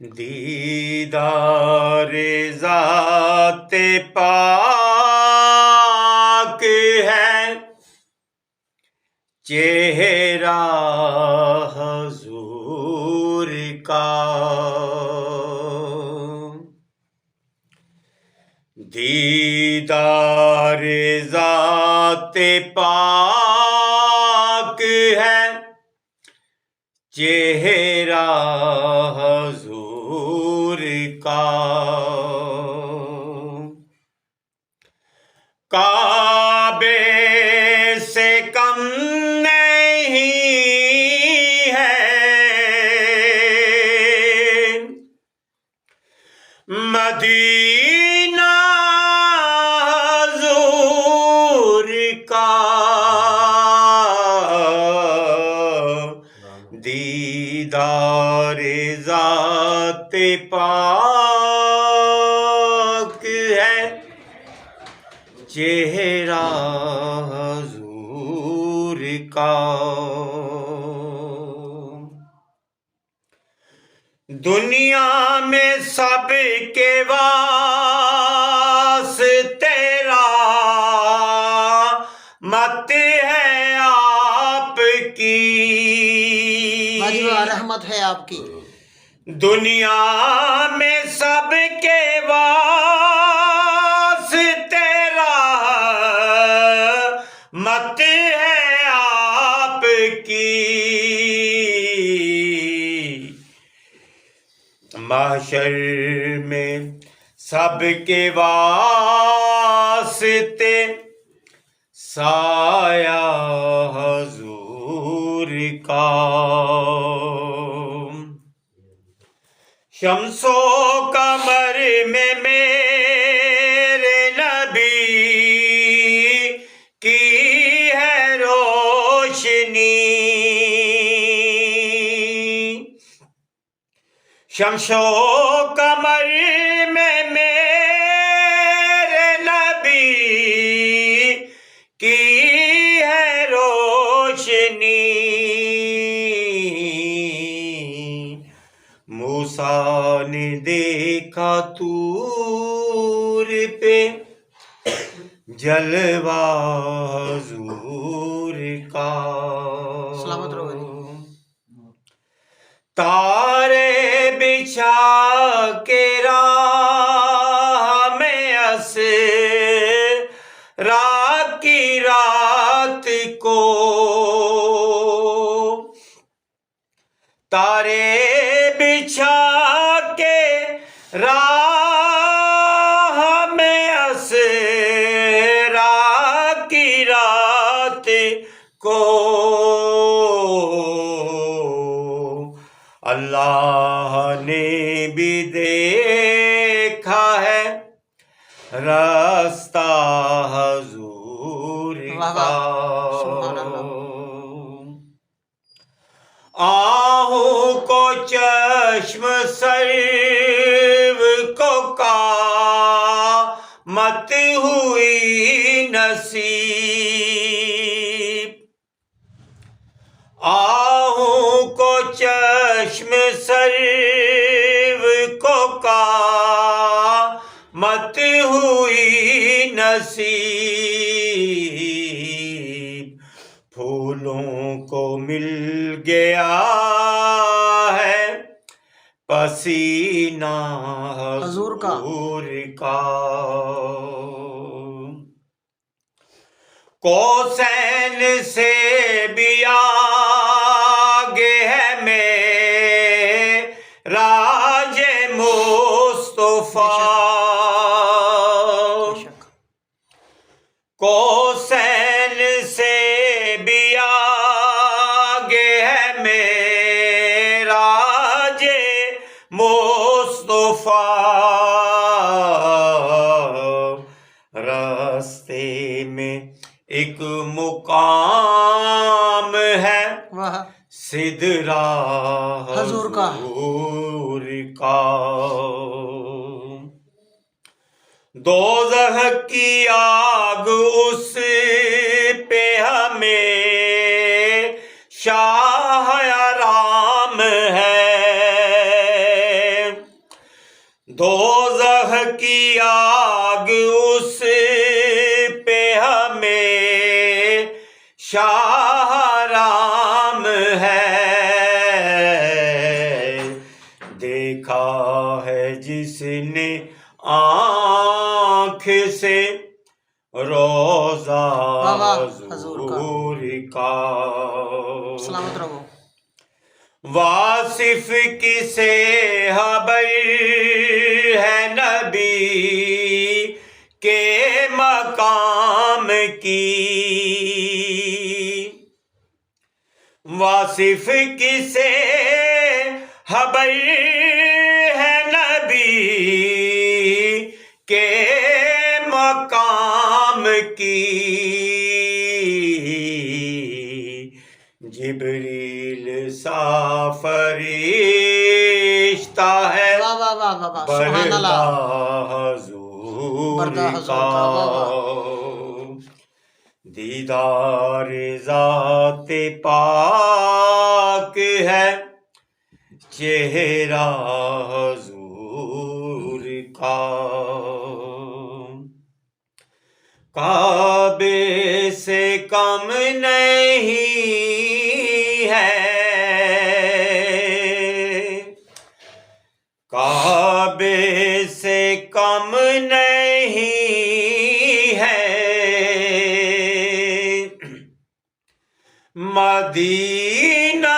دیدار ذات پاک ہے، چہرہ حضور کا، دیدار ذات پاک ہے، چہرہ حضور کا، کعبے سے کم نہیں ہے مدینہ حضور کا، دیدار ذات پاک ہے، چہرہ حضور کا، دنیا میں سب کے واسطے رحمت ہے آپ کی، رحمت ہے آپ کی، دنیا میں سب کے واسطے رحمت ہے آپ کی، محشر میں سب کے واسطے سایہ حضور کا، شمس و قمر میں میرے نبی کی ہے روشنی، شمس و قمر میں میرے نبی کی ہے روشنی، موسیٰ نے دیکھا طور پہ جلوہ حضور کا، سلامت رہو جی، تارے بچھا کے راہ میں اسرا کی رات کو، تارے بچھا کے راہ میں اسرا کی رات کو، اللہ نے بھی دیکھا ہے راستہ حضور کا، آہوں کو چشم سرو کو قیامت ہوئی نصیب، آہوں کو چشم سرو کو قیامت ہوئی نصیب، پھولوں کو مل گیا ہے پسینہ حضور کا، کوسین سے بھی آگے ہے معراج مصطفیٰ، کوسین سے بھی آگے ہے معراج مصطفیٰ، راستے میں ایک مقام ہے سدرہ حضور کا، دوزخ کی آگ اس پہ ہمیشہ حرام ہے، دوزخ کی آگ اس پہ ہمیں حرام ہے، دیکھا ہے جس نے آنکھ سے روزہ واہ واہ حضور حضور کا۔ سلامت رہو۔ واصف کسے خبر ہے نبی کے مقام کی، واصف کسے خبر ہے نبی کے مقام کی، جبریل سا فرشتہ ہے واہ واہ واہ واہ واہ، سبحان بردہ اللہ۔ حضور بردہ حضور کا، کا، واہ واہ۔ دیدار ذات پاک ہے چہرہ حضور کا، کعبے سے کم نہیں ہے، کعبے سے کم نہیں ہے، مدینہ